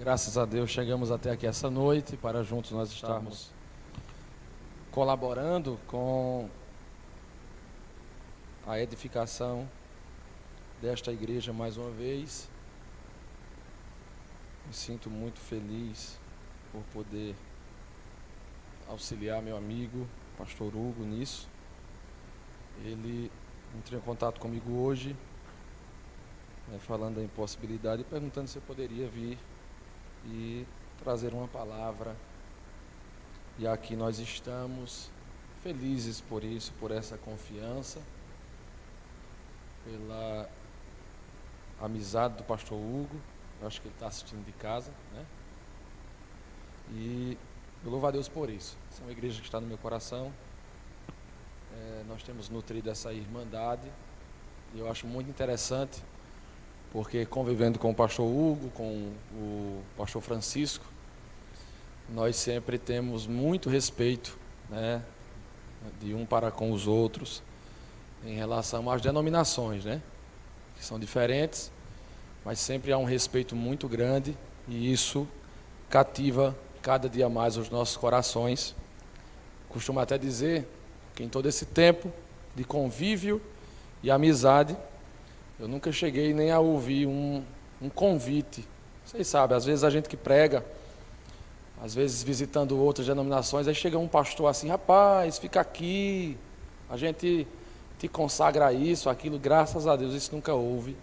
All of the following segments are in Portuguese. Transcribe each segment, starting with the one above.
Graças a Deus chegamos até aqui essa noite para juntos nós estarmos colaborando com a edificação desta igreja mais uma vez. Me sinto muito feliz por poder auxiliar meu amigo, pastor Hugo, nisso. Ele entrou em contato comigo hoje, falando da impossibilidade e perguntando se eu poderia vir e trazer uma palavra. E aqui nós estamos felizes por isso, por essa confiança, pela amizade do pastor Hugo. Eu acho que ele está assistindo de casa, né? E eu louvo a Deus por isso. Essa é uma igreja que está no meu coração. Nós temos nutrido essa irmandade e eu acho muito interessante, porque convivendo com o pastor Hugo, com o pastor Francisco, nós sempre temos muito respeito, né, de um para com os outros, em relação às denominações, né, que são diferentes, mas sempre há um respeito muito grande e isso cativa cada dia mais os nossos corações. Costumo até dizer que em todo esse tempo de convívio e amizade, eu nunca cheguei nem a ouvir um convite. Vocês sabem, às vezes a gente que prega, às vezes visitando outras denominações, aí chega um pastor assim: rapaz, fica aqui, a gente te consagra a isso, aquilo. Graças a Deus isso nunca houve,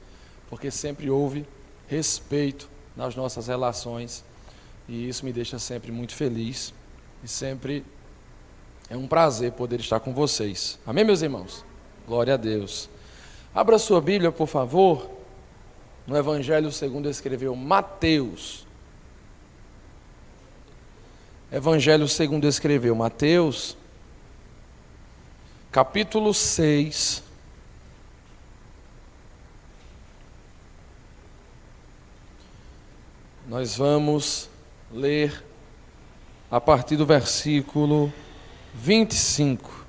porque sempre houve respeito nas nossas relações e isso me deixa sempre muito feliz e sempre é um prazer poder estar com vocês. Amém, meus irmãos? Glória a Deus. Abra sua Bíblia, por favor, no Evangelho segundo escreveu Mateus. Evangelho segundo escreveu Mateus, capítulo 6. Nós vamos ler a partir do versículo 25.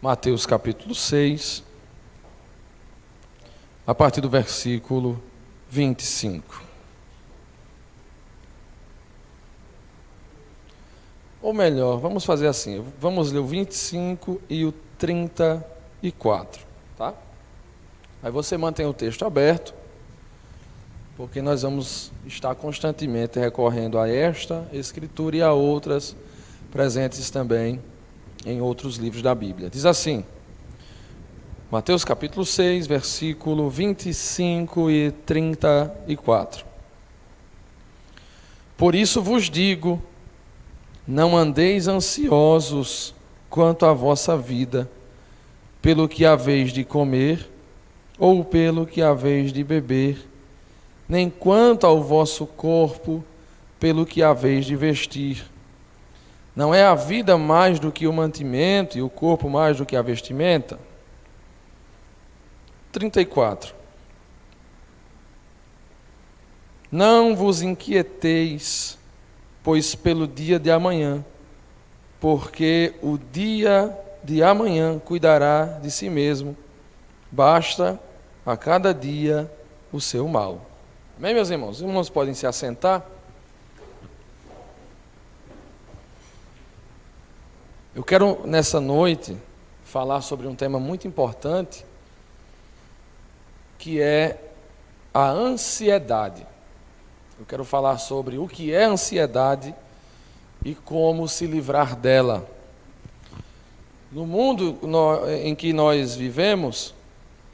Mateus capítulo 6, a partir do versículo 25. Ou melhor, vamos fazer assim, vamos ler o 25 e o 34, tá? Aí você mantém o texto aberto, porque nós vamos estar constantemente recorrendo a esta escritura e a outras presentes também em outros livros da Bíblia. Diz assim, Mateus capítulo 6, versículo 25 e 34. Por isso vos digo, não andeis ansiosos quanto à vossa vida, pelo que haveis de comer, ou pelo que haveis de beber, nem quanto ao vosso corpo, pelo que haveis de vestir. Não é a vida mais do que o mantimento e o corpo mais do que a vestimenta? 34. Não vos inquieteis, pois pelo dia de amanhã, porque o dia de amanhã cuidará de si mesmo, basta a cada dia o seu mal. Amém, meus irmãos? Os irmãos podem se assentar. Eu quero, nessa noite, falar sobre um tema muito importante, que é a ansiedade. Eu quero falar sobre o que é ansiedade e como se livrar dela. No mundo em que nós vivemos,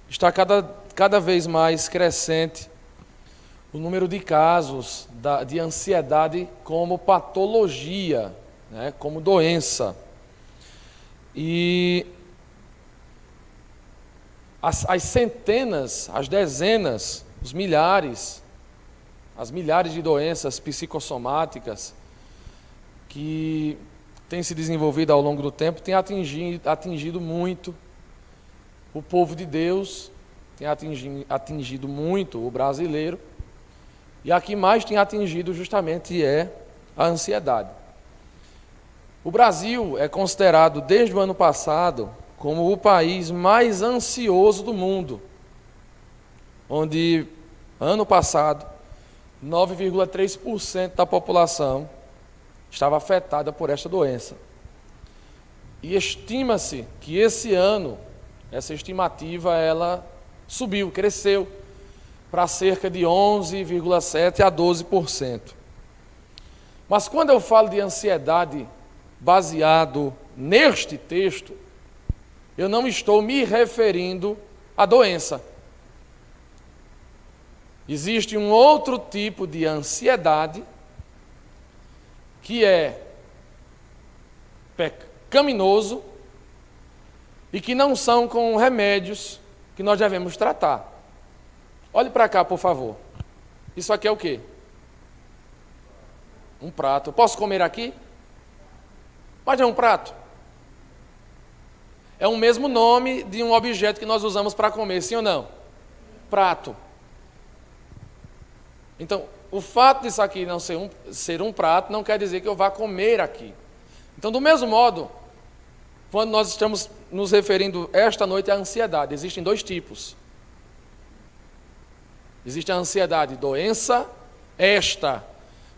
está cada vez mais crescente o número de casos de ansiedade como patologia, né, como doença. E as centenas, as dezenas, os milhares, as milhares de doenças psicossomáticas que têm se desenvolvido ao longo do tempo, têm atingido muito o povo de Deus, tem atingido muito o brasileiro, e a que mais tem atingido justamente é a ansiedade. O Brasil é considerado desde o ano passado como o país mais ansioso do mundo, onde ano passado 9,3% da população estava afetada por esta doença. E estima-se que esse ano, essa estimativa, ela subiu, cresceu para cerca de 11,7% a 12%. Mas quando eu falo de ansiedade baseado neste texto, eu não estou me referindo à doença. Existe um outro tipo de ansiedade que é pecaminoso e que não são com remédios que nós devemos tratar. Olhe para cá, por favor. Isso aqui é o quê? Um prato. Eu posso comer aqui? Mas é um prato. É o mesmo nome de um objeto que nós usamos para comer, sim ou não? Prato. Então, o fato disso aqui não ser um prato não quer dizer que eu vá comer aqui. Então, do mesmo modo, quando nós estamos nos referindo esta noite à ansiedade, existem dois tipos. Existe a ansiedade doença, esta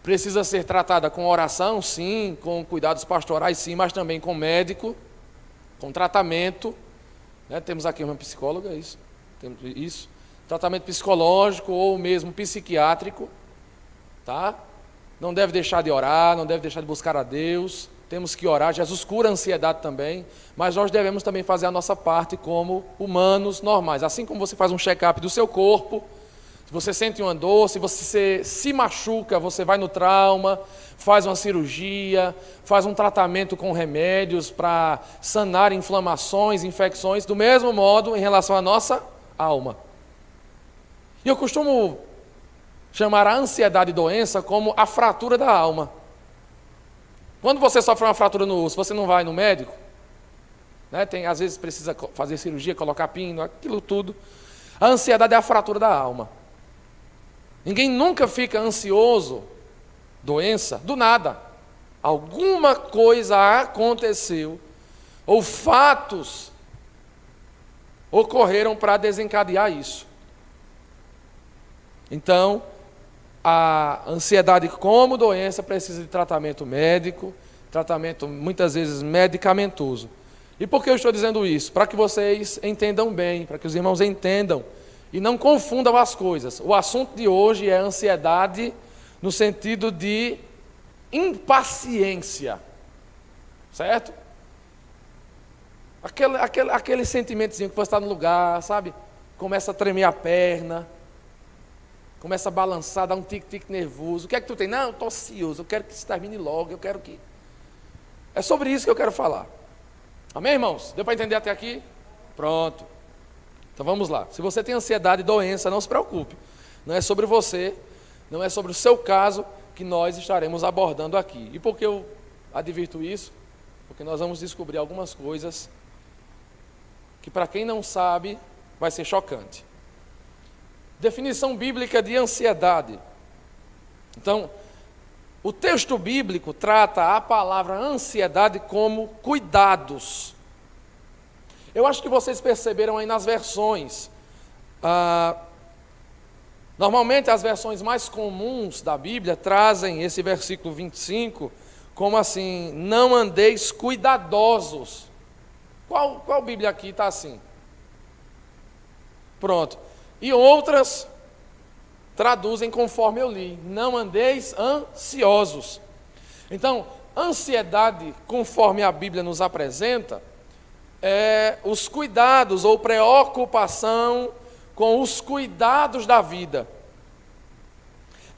precisa ser tratada com oração, sim, com cuidados pastorais, sim, mas também com médico, com tratamento. Né? Temos aqui uma psicóloga, isso. Tratamento psicológico ou mesmo psiquiátrico, tá? Não deve deixar de orar, não deve deixar de buscar a Deus. Temos que orar. Jesus cura a ansiedade também, mas nós devemos também fazer a nossa parte como humanos normais. Assim como você faz um check-up do seu corpo, se você sente uma dor, se você se machuca, você vai no trauma, faz uma cirurgia, faz um tratamento com remédios para sanar inflamações, infecções, do mesmo modo em relação à nossa alma. E eu costumo chamar a ansiedade doença como a fratura da alma. Quando você sofre uma fratura no osso, você não vai no médico? Né? Às vezes precisa fazer cirurgia, colocar pino, aquilo tudo. A ansiedade é a fratura da alma. Ninguém nunca fica ansioso, doença, do nada. Alguma coisa aconteceu, ou fatos ocorreram para desencadear isso. Então, a ansiedade como doença precisa de tratamento médico, tratamento muitas vezes medicamentoso. E por que eu estou dizendo isso? Para que vocês entendam bem, para que os irmãos entendam e não confundam as coisas. O assunto de hoje é ansiedade no sentido de impaciência, certo? Aquele sentimentozinho que você está no lugar, sabe? Começa a tremer a perna, começa a balançar, dá um tique-tique nervoso. O que é que tu tem? Não, eu estou ansioso, eu quero que isso termine logo, eu quero que... É sobre isso que eu quero falar. Amém, irmãos? Deu para entender até aqui? Pronto. Então vamos lá. Se você tem ansiedade e doença, não se preocupe. Não é sobre você, não é sobre o seu caso que nós estaremos abordando aqui. E por que eu advirto isso? Porque nós vamos descobrir algumas coisas que, para quem não sabe, vai ser chocante. Definição bíblica de ansiedade. Então, o texto bíblico trata a palavra ansiedade como cuidados. Eu acho que vocês perceberam aí nas versões. Normalmente as versões mais comuns da Bíblia trazem esse versículo 25 como assim: não andeis cuidadosos. Qual Bíblia aqui está assim? Pronto. E outras traduzem conforme eu li: não andeis ansiosos. Então, ansiedade, conforme a Bíblia nos apresenta, é os cuidados ou preocupação com os cuidados da vida.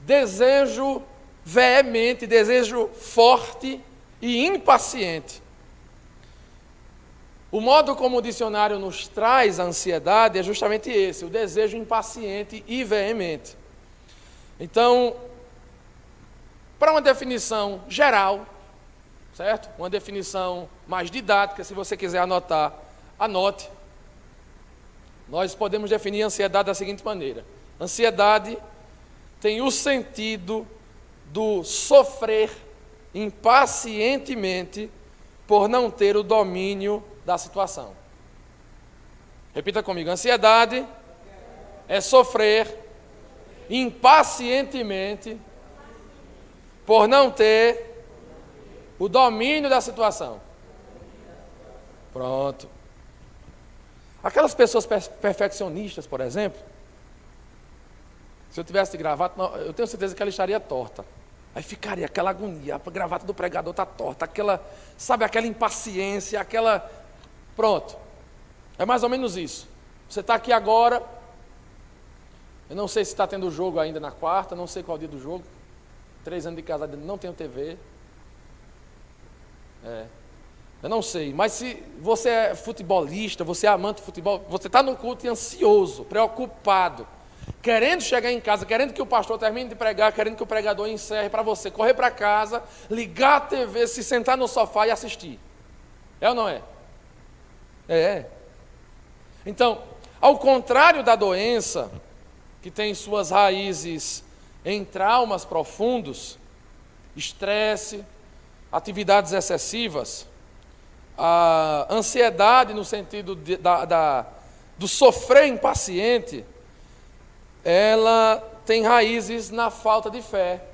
Desejo veemente, desejo forte e impaciente. O modo como o dicionário nos traz a ansiedade é justamente esse: o desejo impaciente e veemente. Então, para uma definição geral, certo? Uma definição mais didática, se você quiser anotar, anote. Nós podemos definir a ansiedade da seguinte maneira: ansiedade tem o sentido do sofrer impacientemente por não ter o domínio da situação. Repita comigo: ansiedade é sofrer impacientemente por não ter o domínio da situação. Pronto. Aquelas pessoas perfeccionistas, por exemplo, se eu tivesse de gravata, eu tenho certeza que ela estaria torta. Aí ficaria aquela agonia, a gravata do pregador está torta, aquela impaciência, Pronto. É mais ou menos isso. Você está aqui agora, eu não sei se está tendo jogo ainda na quarta, não sei qual dia do jogo. 3 anos de casado, não tenho TV. Eu não sei, mas se você é futebolista, você é amante de futebol, você está no culto e ansioso, preocupado, querendo chegar em casa, querendo que o pastor termine de pregar, querendo que o pregador encerre para você correr para casa, ligar a TV, se sentar no sofá e assistir. É ou não é? É. Então, ao contrário da doença, que tem suas raízes em traumas profundos, estresse, atividades excessivas, a ansiedade no sentido do sofrer impaciente, ela tem raízes na falta de fé,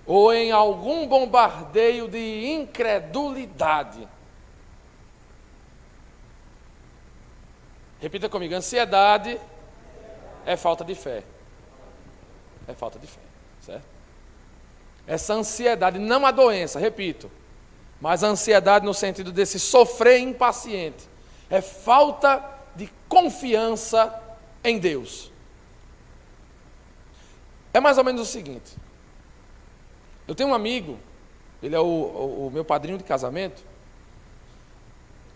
ou em algum bombardeio de incredulidade. Repita comigo: ansiedade é falta de fé. É falta de fé, certo? Essa ansiedade, não a doença, repito, mas a ansiedade no sentido desse sofrer impaciente, é falta de confiança em Deus. É mais ou menos o seguinte: eu tenho um amigo, ele é o meu padrinho de casamento,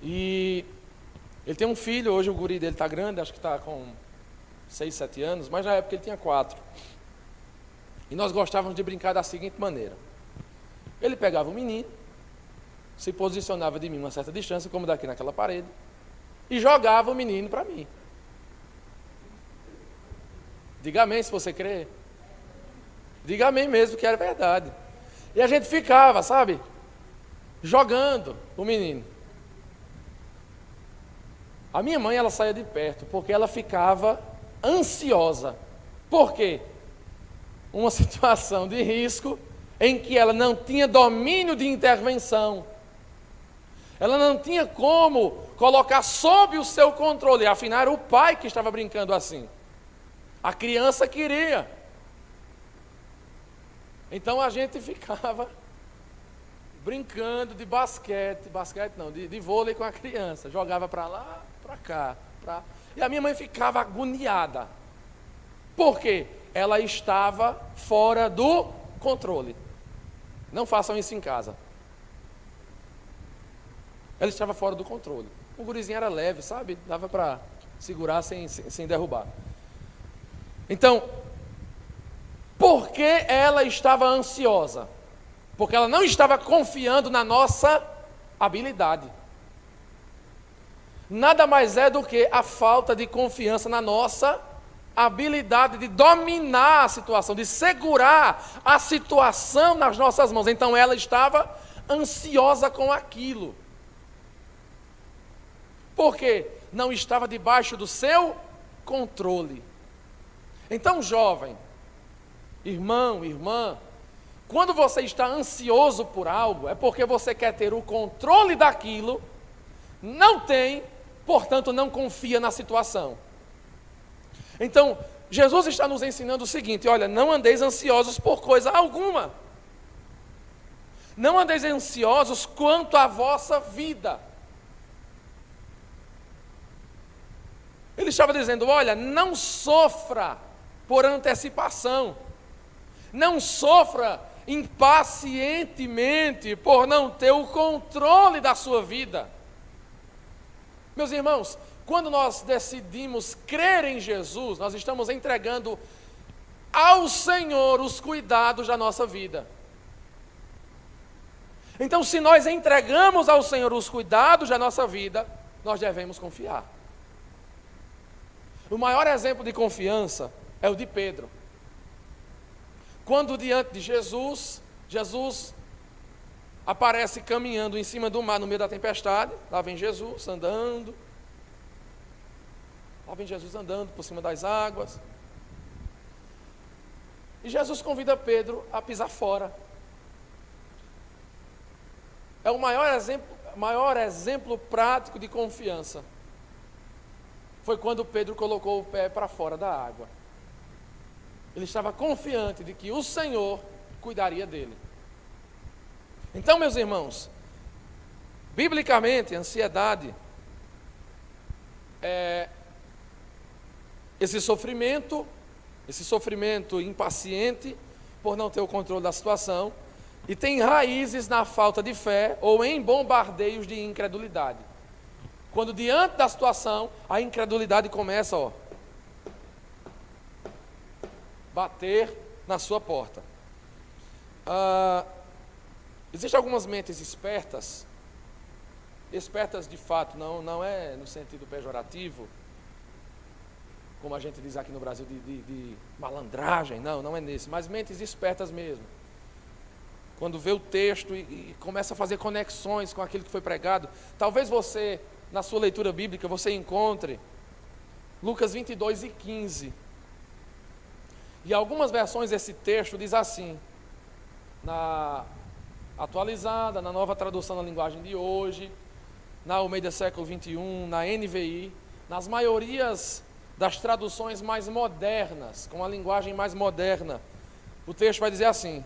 e ele tem um filho, hoje o guri dele está grande, acho que está com 6, 7 anos, mas na época ele tinha 4. E nós gostávamos de brincar da seguinte maneira: ele pegava o menino, se posicionava de mim uma certa distância, como daqui naquela parede, e jogava o menino para mim. Diga amém se você crê. Diga amém mesmo que era verdade. E a gente ficava, sabe, jogando o menino. A minha mãe, ela saía de perto, porque ela ficava ansiosa. Por quê? Uma situação de risco em que ela não tinha domínio de intervenção. Ela não tinha como colocar sob o seu controle. Afinal, era o pai que estava brincando assim. A criança queria. Então a gente ficava brincando de basquete não, de vôlei com a criança. Jogava para lá, para cá. E a minha mãe ficava agoniada. Por quê? Ela estava fora do controle. Não façam isso em casa. Ela estava fora do controle. O gurizinho era leve, sabe? Dava para segurar sem derrubar. Então, por que ela estava ansiosa? Porque ela não estava confiando na nossa habilidade. Nada mais é do que a falta de confiança na nossa habilidade de dominar a situação, de segurar a situação nas nossas mãos. Então ela estava ansiosa com aquilo. Porque não estava debaixo do seu controle. Então, jovem, irmão, irmã, quando você está ansioso por algo, é porque você quer ter o controle daquilo, não tem, portanto não confia na situação. Então, Jesus está nos ensinando o seguinte: olha, não andeis ansiosos por coisa alguma. Não andeis ansiosos quanto à vossa vida. Ele estava dizendo: olha, não sofra por antecipação. Não sofra impacientemente por não ter o controle da sua vida. Meus irmãos, quando nós decidimos crer em Jesus, nós estamos entregando ao Senhor os cuidados da nossa vida. Então, se nós entregamos ao Senhor os cuidados da nossa vida, nós devemos confiar. O maior exemplo de confiança é o de Pedro. Quando diante de Jesus aparece caminhando em cima do mar no meio da tempestade, lá vem Jesus andando por cima das águas, E Jesus convida Pedro a pisar fora. É o maior exemplo prático de confiança. Foi quando Pedro colocou o pé para fora da água. Ele estava confiante de que o Senhor cuidaria dele. Então, meus irmãos, biblicamente, a ansiedade é esse sofrimento impaciente por não ter o controle da situação, e tem raízes na falta de fé ou em bombardeios de incredulidade. Quando diante da situação, a incredulidade começa, bater na sua porta. Existem algumas mentes espertas de fato, não é no sentido pejorativo, como a gente diz aqui no Brasil, de malandragem, não é nesse, mas mentes espertas mesmo. Quando vê o texto e começa a fazer conexões com aquilo que foi pregado, talvez você, na sua leitura bíblica, você encontre Lucas 22:15. E algumas versões esse texto diz assim, na atualizada, na nova tradução na linguagem de hoje, na Almeida século 21, na NVI, nas maiorias das traduções mais modernas, com a linguagem mais moderna, o texto vai dizer assim: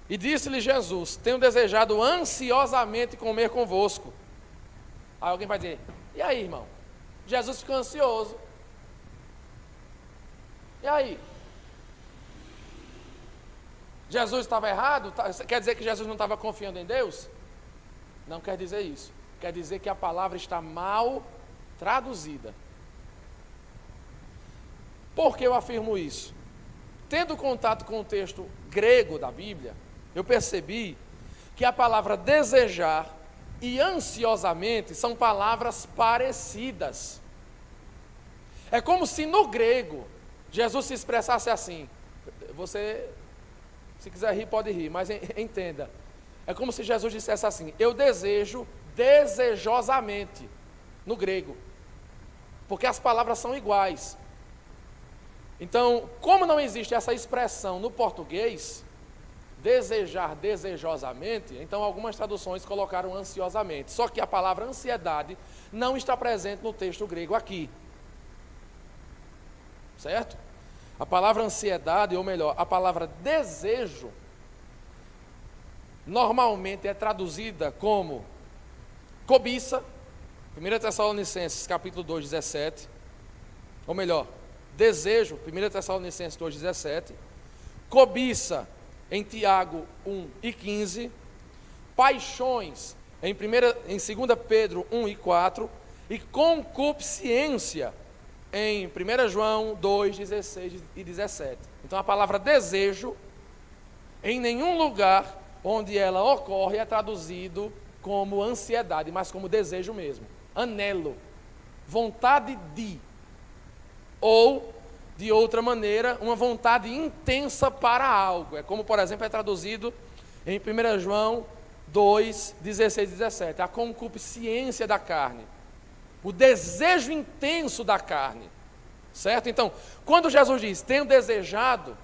e disse-lhe Jesus, tenho desejado ansiosamente comer convosco. Aí alguém vai dizer, e aí, irmão? Jesus ficou ansioso. E aí? Jesus estava errado? Quer dizer que Jesus não estava confiando em Deus? Não quer dizer isso. Quer dizer que a palavra está mal traduzida. Por que eu afirmo isso? Tendo contato com o texto grego da Bíblia, eu percebi que a palavra desejar e ansiosamente são palavras parecidas. É como se no grego Jesus se expressasse assim. Você, se quiser rir, pode rir, mas entenda. É como se Jesus dissesse assim: eu desejo desejosamente, no grego. Porque as palavras são iguais. Então, como não existe essa expressão no português, desejar desejosamente, então algumas traduções colocaram ansiosamente. Só que a palavra ansiedade não está presente no texto grego aqui. Certo? A palavra ansiedade, ou melhor, a palavra desejo, normalmente é traduzida como cobiça, 1 Tessalonicenses capítulo 2, 17, ou melhor, desejo, 1 Tessalonicenses 2, 17, cobiça em Tiago 1 e 15, paixões em 2 Pedro 1 e 4, e concupiscência em 1 João 2, 16 e 17. Então a palavra desejo, em nenhum lugar onde ela ocorre é traduzido como ansiedade, mas como desejo mesmo, anelo, vontade de, ou de outra maneira, uma vontade intensa para algo. É como, por exemplo, é traduzido em 1 João 2, 16 e 17, a concupiscência da carne, o desejo intenso da carne, certo? Então, quando Jesus diz, tenho desejado,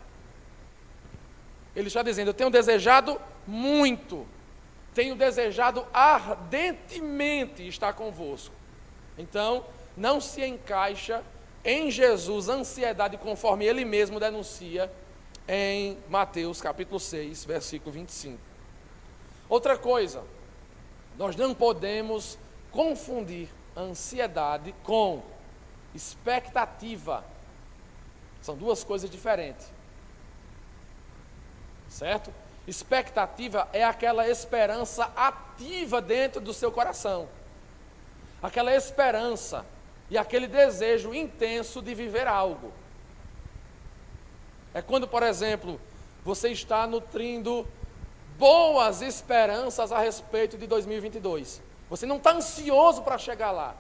ele está dizendo, eu tenho desejado muito, tenho desejado ardentemente estar convosco. Então, não se encaixa em Jesus ansiedade, conforme ele mesmo denuncia em Mateus capítulo 6, versículo 25. Outra coisa, nós não podemos confundir ansiedade com expectativa. São duas coisas diferentes. Certo? Expectativa é aquela esperança ativa dentro do seu coração. Aquela esperança e aquele desejo intenso de viver algo. É quando, por exemplo, você está nutrindo boas esperanças a respeito de 2022. Você não está ansioso para chegar lá.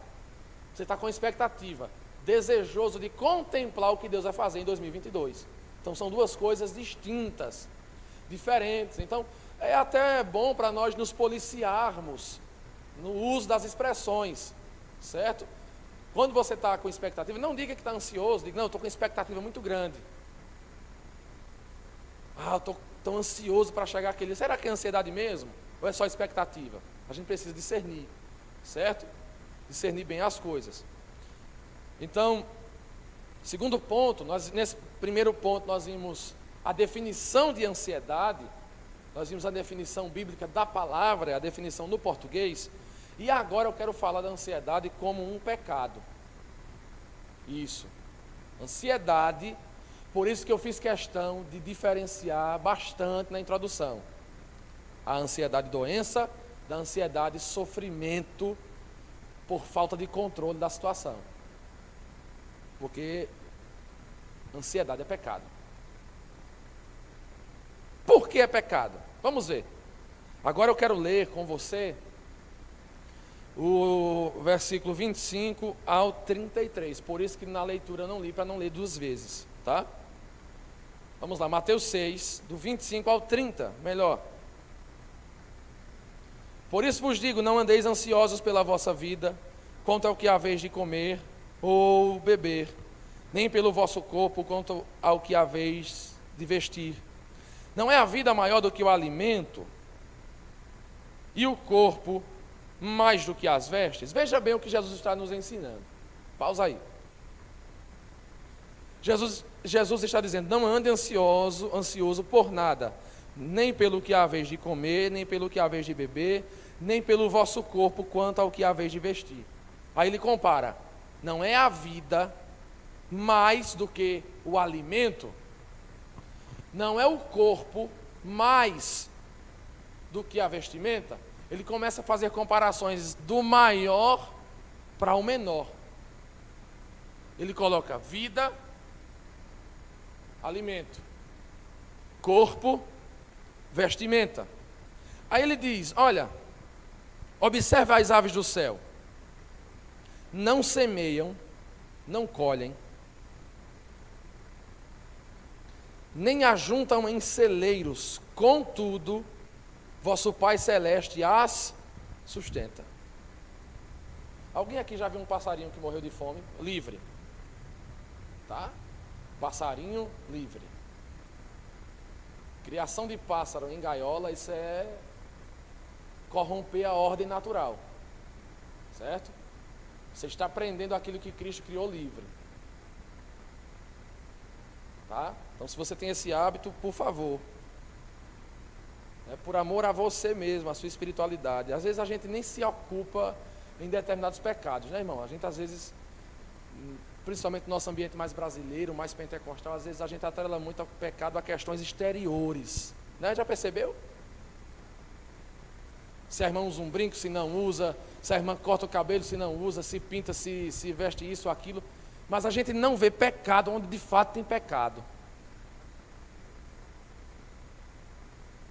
Você está com expectativa, desejoso de contemplar o que Deus vai fazer em 2022. Então são duas coisas distintas, diferentes. Então é até bom para nós nos policiarmos no uso das expressões, certo? Quando você está com expectativa, não diga que está ansioso, diga, não, eu estou com expectativa muito grande. Eu estou tão ansioso para chegar aquele. Será que é ansiedade mesmo? Ou é só expectativa? A gente precisa discernir, certo? Discernir bem as coisas. Então, segundo ponto, nesse primeiro ponto nós vimos a definição de ansiedade, nós vimos a definição bíblica da palavra, a definição no português, e agora eu quero falar da ansiedade como um pecado. Isso, ansiedade, por isso que eu fiz questão de diferenciar bastante na introdução. A ansiedade doença, da ansiedade sofrimento por falta de controle da situação. Porque ansiedade é pecado. Por que é pecado? Vamos ver. Agora eu quero ler com você o versículo 25 ao 33. Por isso que na leitura eu não li, para não ler duas vezes, tá? Vamos lá, Mateus 6, do 25 ao 30, melhor. Por isso vos digo, não andeis ansiosos pela vossa vida, quanto ao que haveis de comer ou beber, nem pelo vosso corpo, quanto ao que haveis de vestir. Não é a vida maior do que o alimento, e o corpo mais do que as vestes? Veja bem o que Jesus está nos ensinando. Pausa aí. Jesus está dizendo, não ande ansioso por nada, nem pelo que haveis de comer, nem pelo que haveis de beber, nem pelo vosso corpo, quanto ao que haveis de vestir. Aí ele compara, não é a vida mais do que o alimento, não é o corpo mais do que a vestimenta. Ele começa a fazer comparações do maior para o menor. Ele coloca vida, alimento, corpo, vestimenta. Aí ele diz, olha, observe as aves do céu, não semeiam, não colhem, nem ajuntam em celeiros, contudo, vosso Pai Celeste as sustenta. Alguém aqui já viu um passarinho que morreu de fome? Livre. Tá? Passarinho livre. Criação de pássaro em gaiola, isso é corromper a ordem natural. Certo? Você está aprendendo aquilo que Cristo criou livre. Tá? Então, se você tem esse hábito, por favor, é por amor a você mesmo, a sua espiritualidade. Às vezes a gente nem se ocupa em determinados pecados, né, irmão? A gente às vezes, principalmente no nosso ambiente mais brasileiro, mais pentecostal, às vezes a gente atrela muito ao pecado a questões exteriores, né? Já percebeu? Se a irmã usa um brinco, se não usa, se a irmã corta o cabelo, se não usa, se pinta, se veste isso ou aquilo, mas a gente não vê pecado onde de fato tem pecado.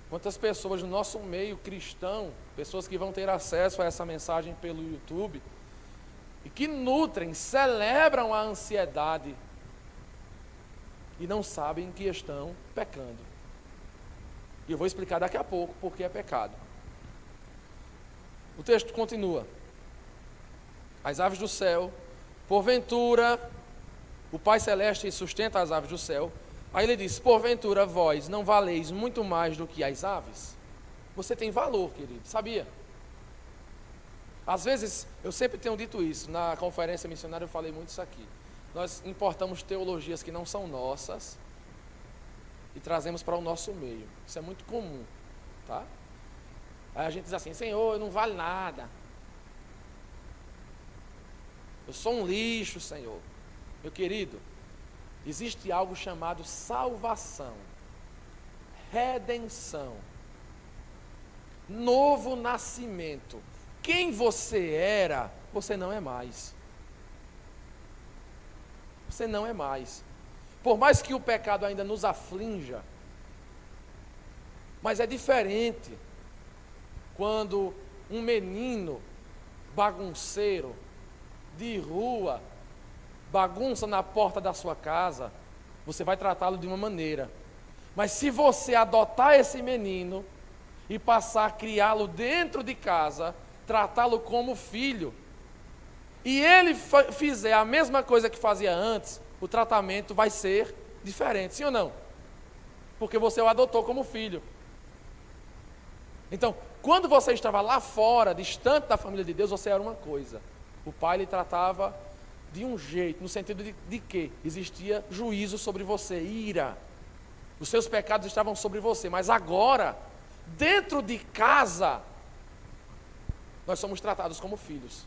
Quantas pessoas no nosso meio cristão, pessoas que vão ter acesso a essa mensagem pelo YouTube, e que nutrem, celebram a ansiedade, e não sabem que estão pecando. E eu vou explicar daqui a pouco porque é pecado. O texto continua. As aves do céu, porventura, o Pai Celeste sustenta as aves do céu. Aí ele diz, porventura vós não valeis muito mais do que as aves? Você tem valor, querido, sabia? Às vezes, eu sempre tenho dito isso, na conferência missionária eu falei muito isso aqui. Nós importamos teologias que não são nossas e trazemos para o nosso meio. Isso é muito comum, tá? Aí a gente diz assim, Senhor, eu não vale nada. Eu sou um lixo, Senhor. Meu querido, existe algo chamado salvação, redenção, novo nascimento. Quem você era, você não é mais. Você não é mais. Por mais que o pecado ainda nos aflinja, mas é diferente quando um menino bagunceiro de rua bagunça na porta da sua casa, você vai tratá-lo de uma maneira. Mas se você adotar esse menino e passar a criá-lo dentro de casa, tratá-lo como filho, e ele fizer a mesma coisa que fazia antes, o tratamento vai ser diferente, sim ou não? porque você o adotou como filho. Então, quando você estava lá fora, distante da família de Deus, você era uma coisa. O pai lhe tratava de um jeito, no sentido de que existia juízo sobre você, ira. Os seus pecados estavam sobre você, mas agora, dentro de casa, nós somos tratados como filhos.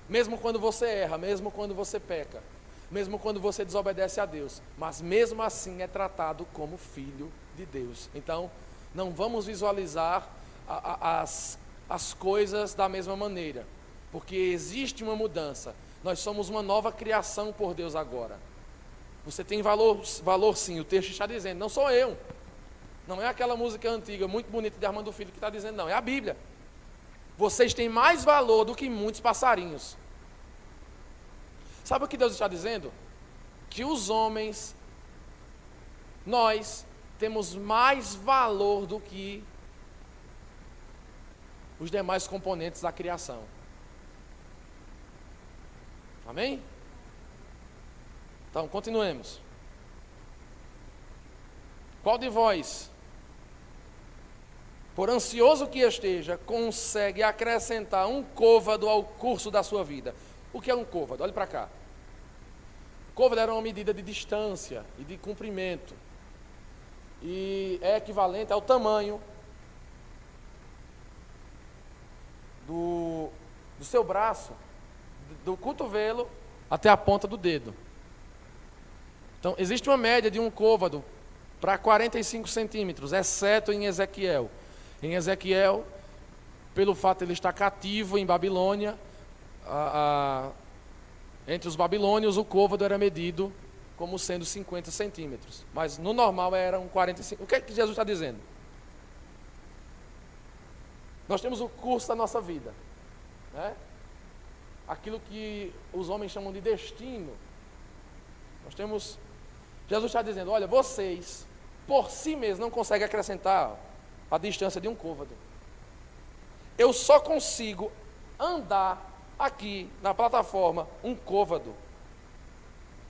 Mesmo quando você erra, mesmo quando você peca, mesmo quando você desobedece a Deus, mas mesmo assim é tratado como filho de Deus. Então, não vamos visualizar as coisas da mesma maneira, porque existe uma mudança. Nós somos uma nova criação por Deus agora. Você tem valor sim, o texto está dizendo, não sou eu. Não é aquela música antiga, muito bonita de Armando Filho que está dizendo, não, é a Bíblia. Vocês têm mais valor do que muitos passarinhos. Sabe o que Deus está dizendo? Que os homens, nós, temos mais valor do que os demais componentes da criação. Amém? Então, continuemos. Qual de vós, por ansioso que esteja, consegue acrescentar um côvado ao curso da sua vida? O que é um côvado? Olhe para cá. Côvado era uma medida de distância e de comprimento. E é equivalente ao tamanho do seu braço, do cotovelo até a ponta do dedo. Então, existe uma média de um côvado para 45 centímetros, exceto em Ezequiel. Em Ezequiel, pelo fato de ele estar cativo em Babilônia, entre os babilônios o côvado era medido como sendo 50 centímetros. Mas no normal eram 45. O que é que Jesus está dizendo? Nós temos o curso da nossa vida, né? Aquilo que os homens chamam de destino. Nós temos... Jesus está dizendo, olha, vocês, por si mesmos, não conseguem acrescentar a distância de um côvado. Eu só consigo andar aqui na plataforma um côvado,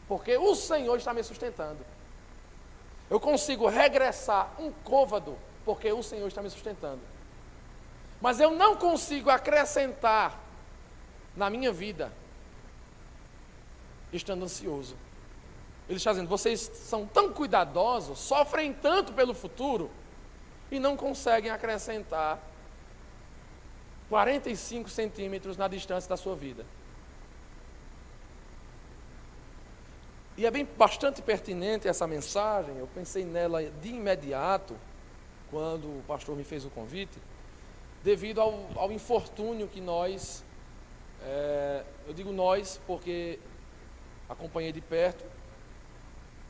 porque o Senhor está me sustentando. Eu consigo regressar um côvado, porque o Senhor está me sustentando. Mas eu não consigo acrescentar na minha vida, estando ansioso. Ele está dizendo, vocês são tão cuidadosos, sofrem tanto pelo futuro, e não conseguem acrescentar 45 centímetros na distância da sua vida. E é bastante pertinente essa mensagem, eu pensei nela de imediato, quando o pastor me fez o convite, devido ao infortúnio que nós, eu digo nós porque acompanhei de perto,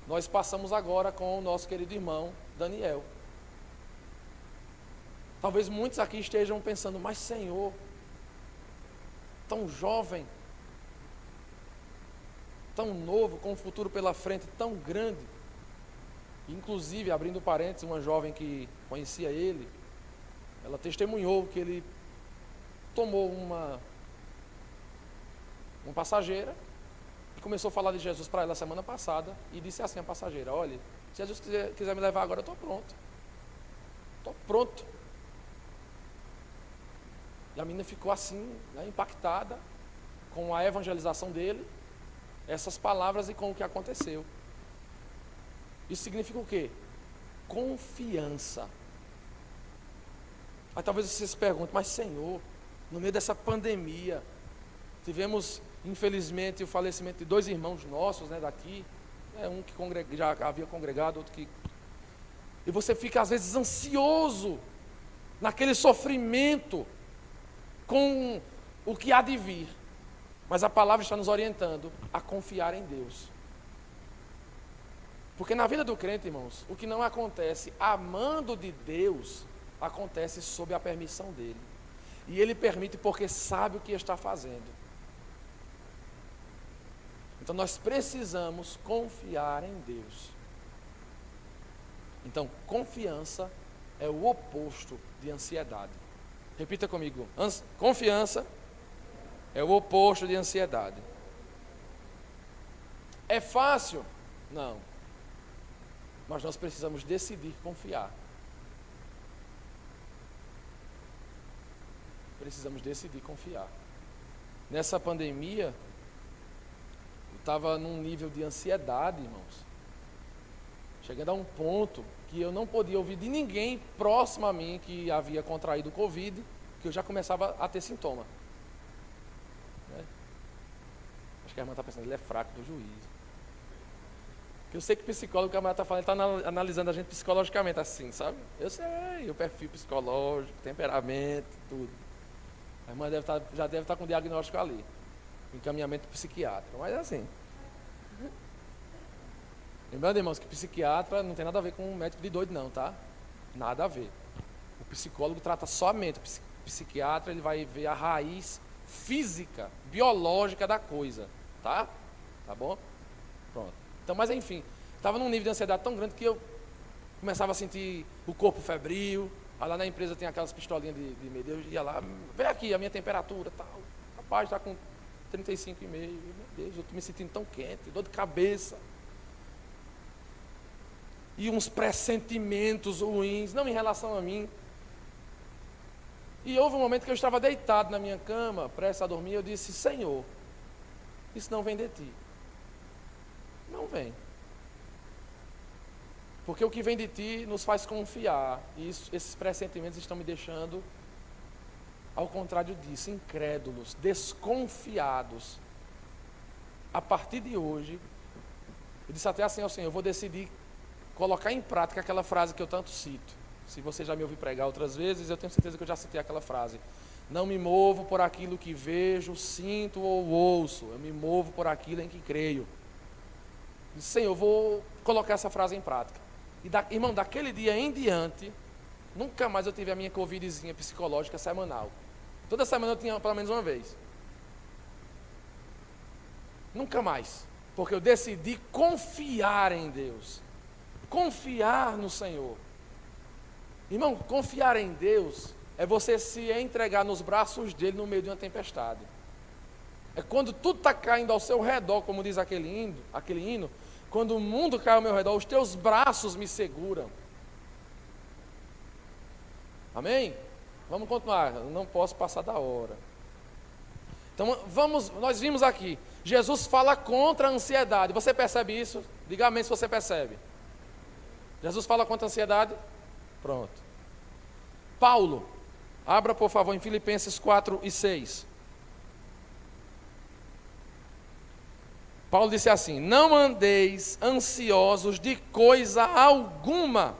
nós passamos agora com o nosso querido irmão Daniel. Talvez muitos aqui estejam pensando, mas Senhor, tão jovem, tão novo, com um futuro pela frente tão grande. Inclusive, abrindo parênteses, uma jovem que conhecia ele, ela testemunhou que ele tomou uma passageira e começou a falar de Jesus para ela semana passada e disse assim a passageira, olha, se Jesus quiser me levar agora, eu estou pronto. Estou pronto. E a menina ficou assim, né, impactada com a evangelização dele, essas palavras e com o que aconteceu. Isso significa o quê? Confiança. Aí talvez você se pergunte, mas Senhor, no meio dessa pandemia, tivemos infelizmente o falecimento de 2 irmãos nossos, né, daqui, um que já havia congregado, outro que... E você fica às vezes ansioso, naquele sofrimento, com o que há de vir. Mas a palavra está nos orientando a confiar em Deus. Porque na vida do crente, irmãos, o que não acontece amando de Deus, acontece sob a permissão dele. E ele permite porque sabe o que está fazendo. Então nós precisamos confiar em Deus. Então, confiança é o oposto de ansiedade. Repita comigo. Confiança é o oposto de ansiedade. É fácil? Não. mas nós precisamos decidir confiar. Precisamos decidir confiar. Nessa pandemia, eu estava num nível de ansiedade, irmãos, chegando a um ponto que eu não podia ouvir de ninguém próximo a mim que havia contraído o Covid, que eu já começava a ter sintoma. Né? Acho que a irmã está pensando, ele é fraco do juízo. Eu sei que o psicólogo que a irmã está falando, ele está analisando a gente psicologicamente assim, sabe? Eu sei, o perfil psicológico, temperamento, tudo. A irmã já deve estar com o diagnóstico ali, encaminhamento psiquiatra, mas é assim. Lembrando, irmãos, que psiquiatra não tem nada a ver com um médico de doido não, tá? Nada a ver. O psicólogo trata só a mente, o psiquiatra ele vai ver a raiz física, biológica da coisa, tá? Tá bom? Pronto. Então, mas enfim, estava num nível de ansiedade tão grande que eu começava a sentir o corpo febril. Aí lá na empresa tem aquelas pistolinhas de medo, eu ia lá, vê aqui a minha temperatura, tal. Rapaz, está com 35,5, meu Deus, eu estou me sentindo tão quente, dor de cabeça. E uns pressentimentos ruins, não em relação a mim. E houve um momento que eu estava deitado na minha cama, prestes a dormir, eu disse, Senhor, isso não vem de Ti. Não vem. Porque o que vem de Ti nos faz confiar. E esses pressentimentos estão me deixando, ao contrário disso, incrédulos, desconfiados. A partir de hoje, eu disse até assim ao Senhor, eu vou decidir colocar em prática aquela frase que eu tanto cito. Se você já me ouviu pregar outras vezes, eu tenho certeza que eu já citei aquela frase. Não me movo por aquilo que vejo, sinto ou ouço. Eu me movo por aquilo em que creio. Eu disse, Senhor, eu vou colocar essa frase em prática. E irmão, daquele dia em diante, nunca mais eu tive a minha covidzinha psicológica semanal. Toda semana eu tinha pelo menos uma vez. Nunca mais. Porque eu decidi confiar em Deus. Confiar no Senhor. Irmão, confiar em Deus é você se entregar nos braços dele no meio de uma tempestade. É quando tudo está caindo ao seu redor, como diz aquele hino, quando o mundo cai ao meu redor, os teus braços me seguram. Amém? Vamos continuar, eu não posso passar da hora. Então, nós vimos aqui, Jesus fala contra a ansiedade. Você percebe isso? Diga amém se você percebe. Jesus fala contra a ansiedade? Pronto. Paulo, abra por favor em Filipenses 4:6. Paulo disse assim, não andeis ansiosos de coisa alguma.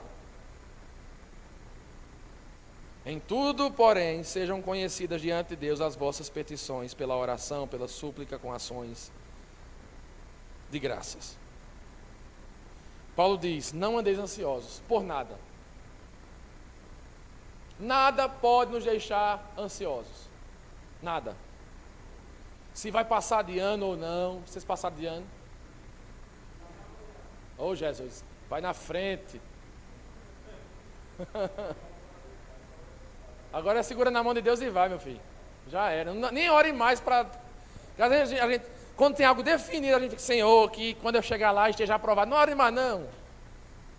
Em tudo, porém, sejam conhecidas diante de Deus as vossas petições, pela oração, pela súplica, com ações de graças. Paulo diz, não andeis ansiosos por nada. Nada pode nos deixar ansiosos. Nada. Se vai passar de ano ou não. Vocês passaram de ano? Ô Jesus, vai na frente. Agora segura na mão de Deus e vai, meu filho. Já era. Nem ore mais para... Quando tem algo definido, a gente fica, Senhor, que quando eu chegar lá esteja aprovado. Não ore mais não.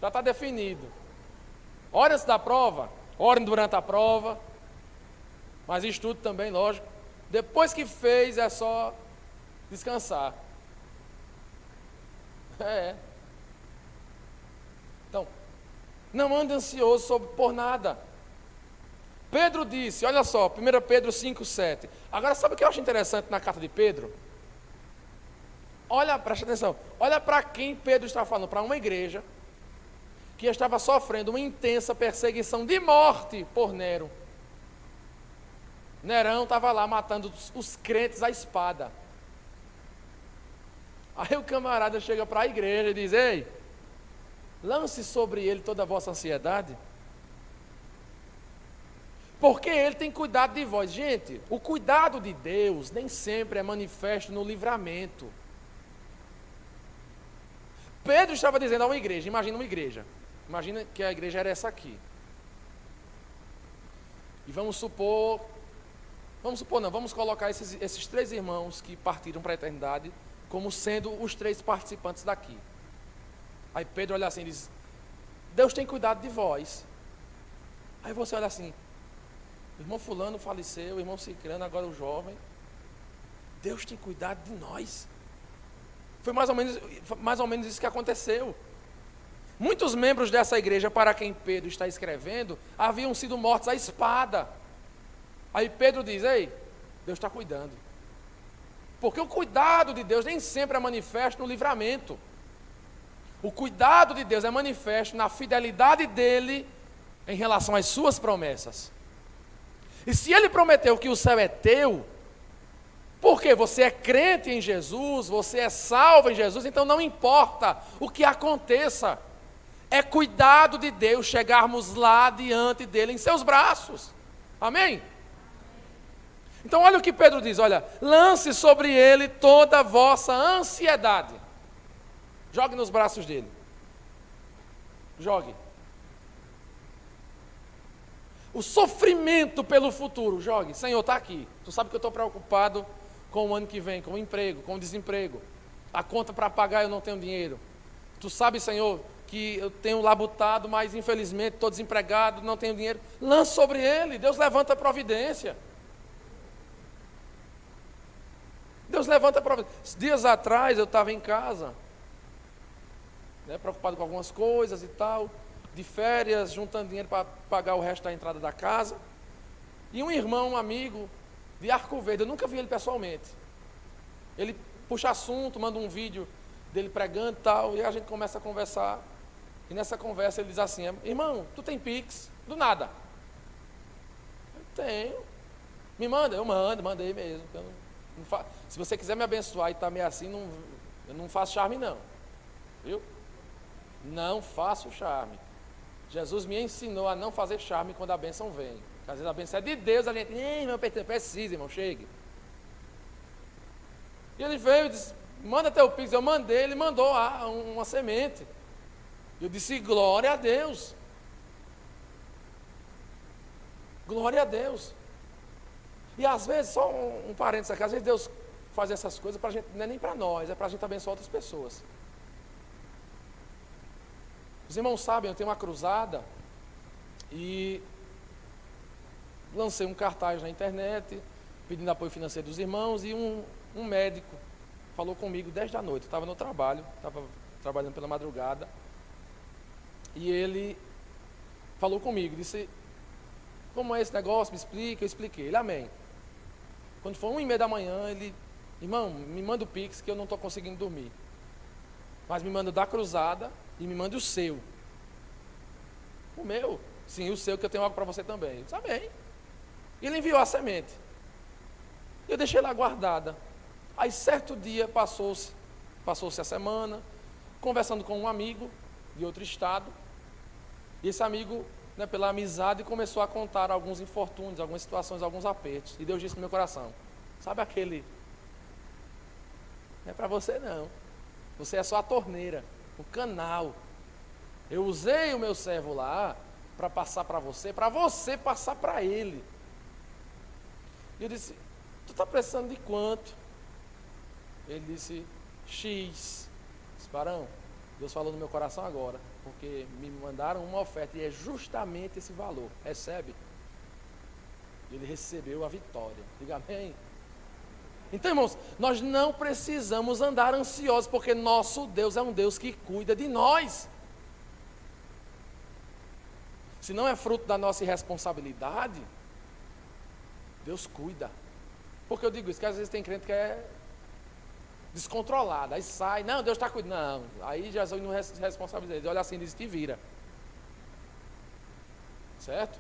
Já está definido. Ore antes da prova. Ore durante a prova. Mas estude também, lógico. Depois que fez, é só descansar. Então, não ande ansioso por nada. Pedro disse, olha só, 1 Pedro 5:7. Agora, sabe o que eu acho interessante na carta de Pedro? Olha, presta atenção. Olha para quem Pedro está falando. Para uma igreja que estava sofrendo uma intensa perseguição de morte por Nero. Nerão estava lá matando os crentes à espada. Aí o camarada chega para a igreja e diz, ei, lance sobre ele toda a vossa ansiedade, porque ele tem cuidado de vós. Gente, o cuidado de Deus nem sempre é manifesto no livramento. Pedro estava dizendo a uma igreja, imagina que a igreja era essa aqui. E vamos colocar esses três irmãos que partiram para a eternidade como sendo os três participantes daqui. Aí Pedro olha assim e diz, Deus tem cuidado de vós. Aí você olha assim, o irmão fulano faleceu, o irmão cicrano, agora o jovem. Deus tem cuidado de nós. Foi mais ou menos isso que aconteceu. Muitos membros dessa igreja, para quem Pedro está escrevendo, haviam sido mortos à espada. Aí Pedro diz, ei, Deus está cuidando. Porque o cuidado de Deus nem sempre é manifesto no livramento. O cuidado de Deus é manifesto na fidelidade dele em relação às suas promessas. E se ele prometeu que o céu é teu, porque você é crente em Jesus, você é salvo em Jesus, então não importa o que aconteça, é cuidado de Deus chegarmos lá diante dele em seus braços. Amém? Então olha o que Pedro diz, olha, lance sobre ele toda a vossa ansiedade. Jogue nos braços dele. Jogue. O sofrimento pelo futuro, jogue. Senhor, está aqui. Tu sabe que eu estou preocupado com o ano que vem, com o emprego, com o desemprego. A conta para pagar eu não tenho dinheiro. Tu sabe, Senhor, que eu tenho labutado, mas infelizmente estou desempregado, não tenho dinheiro. Lance sobre ele, Deus levanta a providência. Deus levanta a providência. Dias atrás eu estava em casa, preocupado com algumas coisas e tal, de férias, juntando dinheiro para pagar o resto da entrada da casa. E um irmão, um amigo de Arco Verde, eu nunca vi ele pessoalmente. Ele puxa assunto, manda um vídeo dele pregando e tal, e a gente começa a conversar. E nessa conversa ele diz assim, irmão, tu tem Pix? Do nada. Eu tenho. Me manda? Eu mandei mesmo. Se você quiser me abençoar e está meio assim, eu não faço charme não. Viu? Não faço charme. Jesus me ensinou a não fazer charme quando a bênção vem. Às vezes a bênção é de Deus, a gente, irmão, precisa, irmão, chegue. E ele veio e disse, manda teu Pix. Eu mandei, ele mandou uma semente. Eu disse, glória a Deus. Glória a Deus. E às vezes, só um parênteses aqui, às vezes Deus faz essas coisas para a gente, não é nem para nós, é para a gente abençoar outras pessoas. Os irmãos sabem, eu tenho uma cruzada e lancei um cartaz na internet, pedindo apoio financeiro dos irmãos, e um médico falou comigo 10 da noite, eu estava no trabalho, estava trabalhando pela madrugada, e ele falou comigo, disse, como é esse negócio, me explica, eu expliquei, ele, amém. Quando foi 1h30 da manhã, ele, irmão, me manda o Pix que eu não estou conseguindo dormir, mas me manda da cruzada e me manda o seu. O meu? Sim, o seu, que eu tenho algo para você também. Eu disse, amém. E ele enviou a semente. Eu deixei lá guardada. Aí certo dia passou-se a semana, conversando com um amigo de outro estado, e esse amigo, pela amizade, começou a contar alguns infortúnios, algumas situações, alguns apertos, e Deus disse no meu coração, sabe aquele, não é para você não, você é só a torneira, o canal, eu usei o meu servo lá, para passar para você passar para ele. E eu disse, tu está precisando de quanto? Ele disse, X. Eu disse, Barão, Deus falou no meu coração agora, porque me mandaram uma oferta e é justamente esse valor, recebe? Ele recebeu a vitória, diga amém. Então, irmãos, nós não precisamos andar ansiosos, porque nosso Deus é um Deus que cuida de nós. Se não é fruto da nossa irresponsabilidade, Deus cuida. Por que eu digo isso? Porque às vezes tem crente que é descontrolado, aí sai, não, Deus está cuidando. Não, aí Jesus não responsabiliza, ele olha assim e diz, te vira. Certo?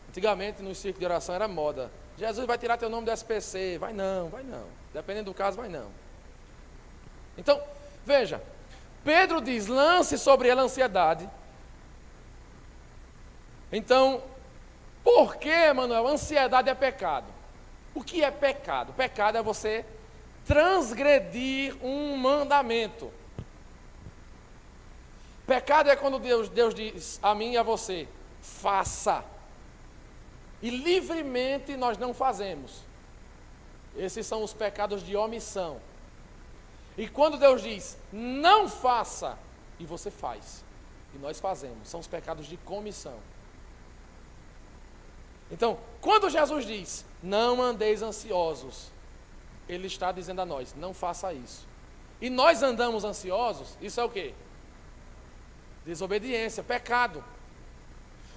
Antigamente no círculo de oração era moda. Jesus vai tirar teu nome do SPC. Vai não. Dependendo do caso, vai não. Então, veja, Pedro diz, lance sobre ela a ansiedade. Então, por que, Manuel, ansiedade é pecado? O que é pecado? Pecado é você transgredir um mandamento. Pecado é quando Deus diz a mim e a você, faça. E livremente nós não fazemos. Esses são os pecados de omissão. E quando Deus diz, não faça, e você faz. E nós fazemos, são os pecados de comissão. Então, quando Jesus diz, não andeis ansiosos, Ele está dizendo a nós, não faça isso. E nós andamos ansiosos, isso é o quê? Desobediência, pecado.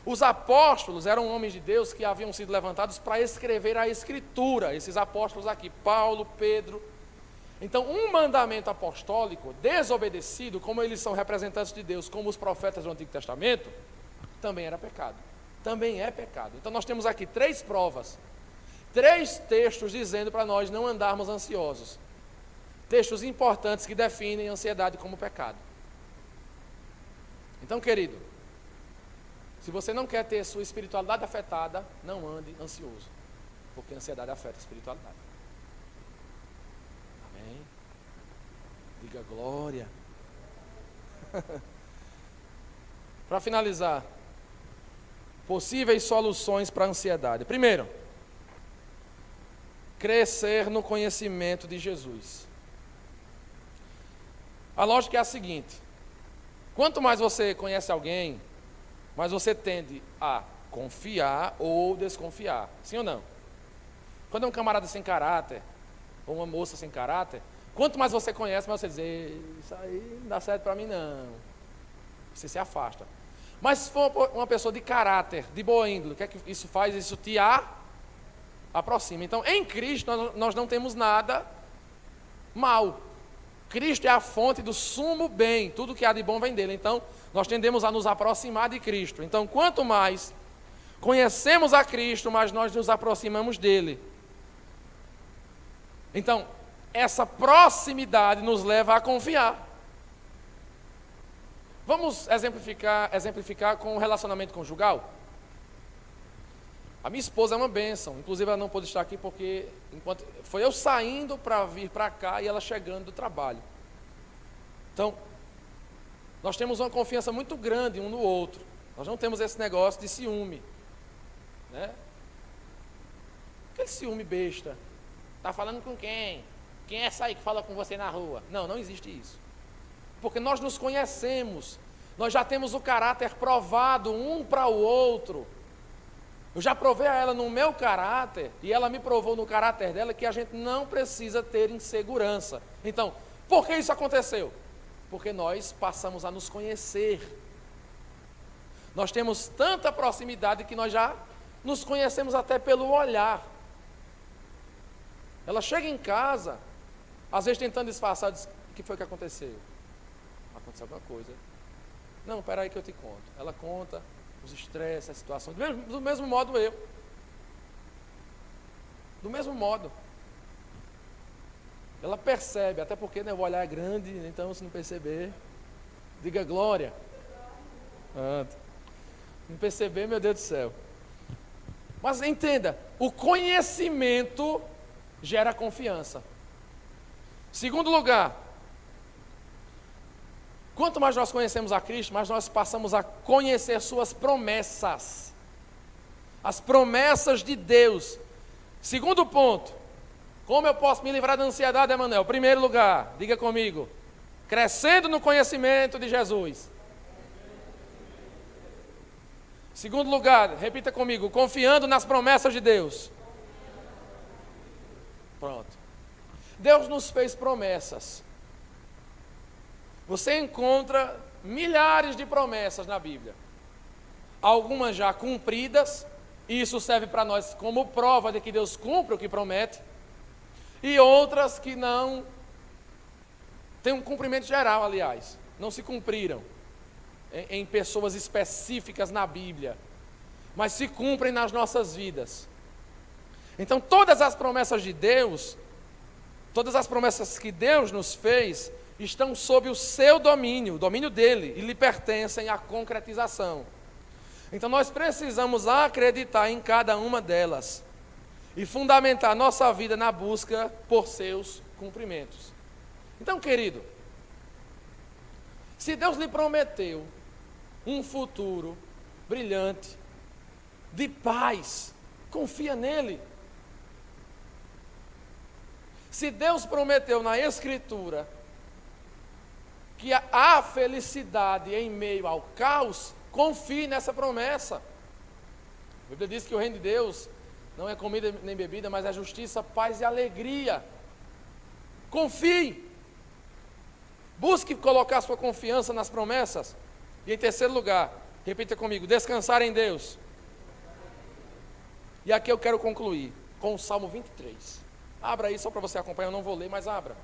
Os apóstolos eram homens de Deus que haviam sido levantados para escrever a Escritura, esses apóstolos aqui, Paulo, Pedro. Então, um mandamento apostólico desobedecido, como eles são representantes de Deus, como os profetas do Antigo Testamento, também era pecado. Também é pecado. Então, nós temos aqui 3 provas, 3 textos dizendo para nós não andarmos ansiosos. Textos importantes que definem a ansiedade como pecado. Então, querido, se você não quer ter sua espiritualidade afetada, não ande ansioso, porque a ansiedade afeta a espiritualidade. Amém? Diga glória. Para finalizar, possíveis soluções para a ansiedade. Primeiro, crescer no conhecimento de Jesus. A lógica é a seguinte: quanto mais você conhece alguém, mais você tende a confiar ou desconfiar. Sim ou não? Quando é um camarada sem caráter, ou uma moça sem caráter, quanto mais você conhece, mais você diz, isso aí não dá certo para mim não. Você se afasta. Mas se for uma pessoa de caráter, de boa índole, o que é que isso faz? Isso te aproxima. Então, em Cristo, nós não temos nada mal. Cristo é a fonte do sumo bem, tudo que há de bom vem dele. Então, nós tendemos a nos aproximar de Cristo. Então, quanto mais conhecemos a Cristo, mais nós nos aproximamos dele. Então, essa proximidade nos leva a confiar. Vamos exemplificar com o relacionamento conjugal? A minha esposa é uma bênção, inclusive ela não pôde estar aqui porque foi eu saindo para vir para cá e ela chegando do trabalho. Então, nós temos uma confiança muito grande um no outro. Nós não temos esse negócio de ciúme, né? Aquele ciúme besta. Está falando com quem? Quem é essa aí que fala com você na rua? Não, não existe isso. Porque nós nos conhecemos, nós já temos o caráter provado um para o outro. Eu já provei a ela no meu caráter, e ela me provou no caráter dela que a gente não precisa ter insegurança. Então, por que isso aconteceu? Porque nós passamos a nos conhecer. Nós temos tanta proximidade que nós já nos conhecemos até pelo olhar. Ela chega em casa, às vezes tentando disfarçar, diz, o que foi que aconteceu? Aconteceu alguma coisa. Não, espera aí que eu te conto. Ela conta os estresses, as situações, do mesmo modo eu. Do mesmo modo. Ela percebe, até porque, né, o olhar é grande, então se não perceber, diga glória. Se não perceber, meu Deus do céu. Mas entenda, o conhecimento gera confiança. Segundo lugar, quanto mais nós conhecemos a Cristo, mais nós passamos a conhecer suas promessas. As promessas de Deus. Segundo ponto, como eu posso me livrar da ansiedade, Emanuel? Primeiro lugar, diga comigo, crescendo no conhecimento de Jesus. Segundo lugar, repita comigo, confiando nas promessas de Deus. Pronto. Deus nos fez promessas. Você encontra milhares de promessas na Bíblia. Algumas já cumpridas, e isso serve para nós como prova de que Deus cumpre o que promete. E outras que não têm um cumprimento geral, aliás, não se cumpriram em pessoas específicas na Bíblia, mas se cumprem nas nossas vidas. Então, todas as promessas de Deus, todas as promessas que Deus nos fez, estão sob o seu domínio, o domínio dele, e lhe pertencem à concretização. Então nós precisamos acreditar em cada uma delas e fundamentar nossa vida na busca por seus cumprimentos. Então, querido, se Deus lhe prometeu um futuro brilhante, de paz, confia nele. Se Deus prometeu na Escritura que há felicidade em meio ao caos, confie nessa promessa. A Bíblia diz que o reino de Deus não é comida nem bebida, mas é justiça, paz e alegria. Confie. Busque colocar sua confiança nas promessas. E em terceiro lugar, repita comigo, descansar em Deus. E aqui eu quero concluir com o Salmo 23. Abra aí só para você acompanhar, eu não vou ler, mas abra.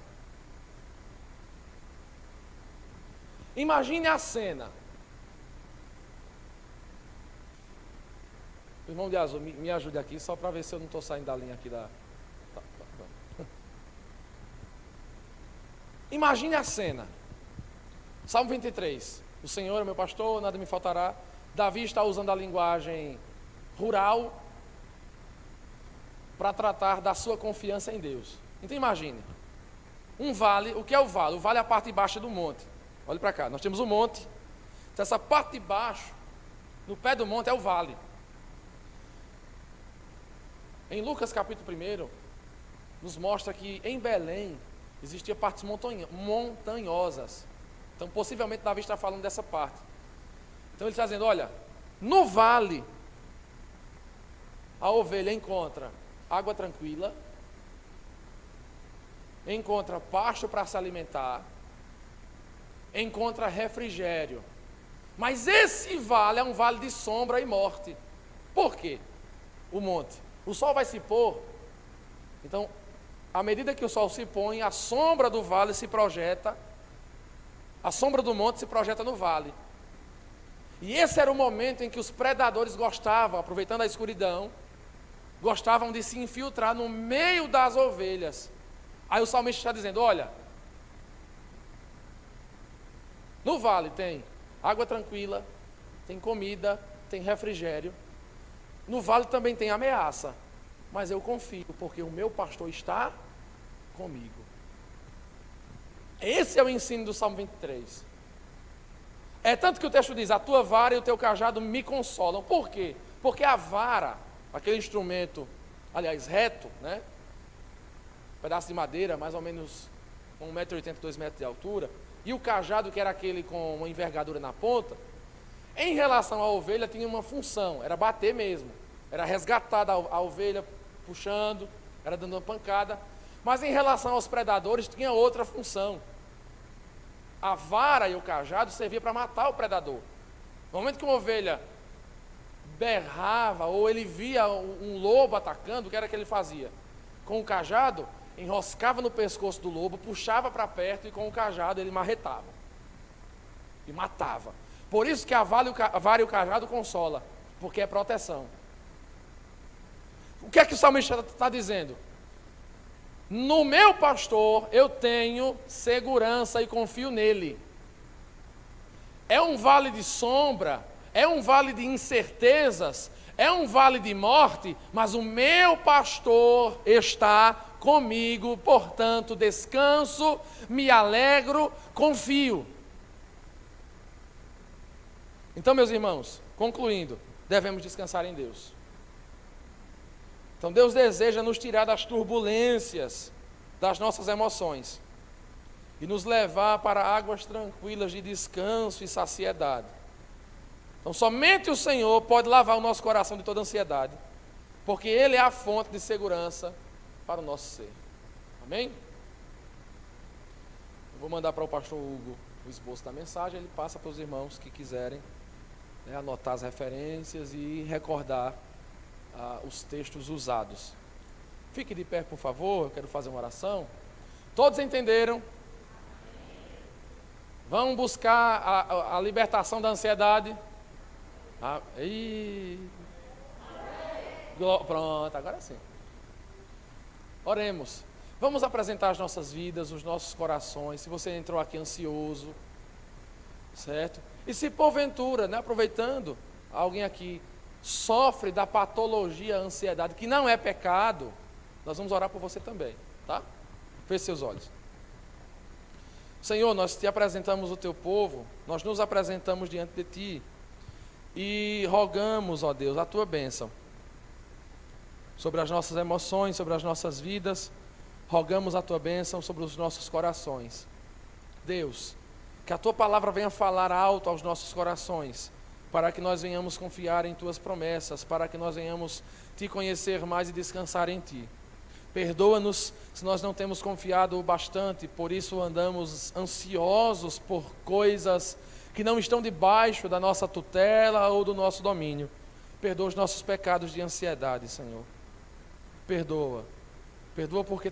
Imagine a cena. O irmão de azul, me ajude aqui, só para ver se eu não estou saindo da linha aqui da... Imagine a cena. Salmo 23. O Senhor é meu pastor, nada me faltará. Davi está usando a linguagem rural para tratar da sua confiança em Deus. Então imagine, um vale. O que é o vale? O vale é a parte de baixo do monte. Olhe para cá, nós temos um monte. Então essa parte de baixo, no pé do monte, é o vale. Em Lucas capítulo 1, nos mostra que em Belém existiam partes montanhosas. Então possivelmente Davi está falando dessa parte. Então ele está dizendo, olha, no vale a ovelha encontra água tranquila, encontra pasto para se alimentar, encontra refrigério. Mas esse vale é um vale de sombra e morte. Por quê? O monte. O sol vai se pôr. Então, à medida que o sol se põe, a sombra do vale se projeta, a sombra do monte se projeta no vale. E esse era o momento em que os predadores gostavam, aproveitando a escuridão, gostavam de se infiltrar no meio das ovelhas. Aí o salmista está dizendo, olha, no vale tem água tranquila, tem comida, tem refrigério. No vale também tem ameaça, mas eu confio, porque o meu pastor está comigo. Esse é o ensino do Salmo 23. É tanto que o texto diz, a tua vara e o teu cajado me consolam. Por quê? Porque a vara, aquele instrumento, aliás, reto, né? Um pedaço de madeira, mais ou menos 1,80 m, 2 metros de altura, e o cajado, que era aquele com uma envergadura na ponta, em relação à ovelha tinha uma função, era bater mesmo, era resgatar a ovelha, puxando, era dando uma pancada, mas em relação aos predadores tinha outra função. A vara e o cajado servia para matar o predador. No momento que uma ovelha berrava, ou ele via um lobo atacando, o que era que ele fazia? Com o cajado, enroscava no pescoço do lobo, puxava para perto e com o cajado ele marretava e matava. Por isso que a vara e o cajado consola, porque é proteção. O que é que o salmista está dizendo? No meu pastor eu tenho segurança e confio nele. É um vale de sombra, é um vale de incertezas, é um vale de morte, mas o meu pastor está comigo, portanto descanso, me alegro, confio. Então, meus irmãos, concluindo, devemos descansar em Deus. Então Deus deseja nos tirar das turbulências das nossas emoções e nos levar para águas tranquilas de descanso e saciedade. Então somente o Senhor pode lavar o nosso coração de toda ansiedade, porque Ele é a fonte de segurança para o nosso ser. Amém? Eu vou mandar para o pastor Hugo o esboço da mensagem, ele passa para os irmãos que quiserem, né, anotar as referências e recordar os textos usados. Fique de pé, por favor, eu quero fazer uma oração. Todos entenderam? Vão buscar a libertação da ansiedade? Pronto, agora sim. Oremos. Vamos apresentar as nossas vidas, os nossos corações. Se você entrou aqui ansioso, certo? E se porventura, né, aproveitando, alguém aqui sofre da patologia ansiedade, que não é pecado, nós vamos orar por você também, tá? Feche seus olhos. Senhor, nós te apresentamos o teu povo, nós nos apresentamos diante de ti e rogamos, ó Deus, a tua bênção sobre as nossas emoções, sobre as nossas vidas, rogamos a tua bênção sobre os nossos corações. Deus, Que a Tua palavra venha falar alto aos nossos corações, para que nós venhamos confiar em Tuas promessas, para que nós venhamos Te conhecer mais e descansar em Ti. Perdoa-nos se nós não temos confiado o bastante, por isso andamos ansiosos por coisas que não estão debaixo da nossa tutela ou do nosso domínio. Perdoa os nossos pecados de ansiedade, Senhor. Perdoa. Perdoa porque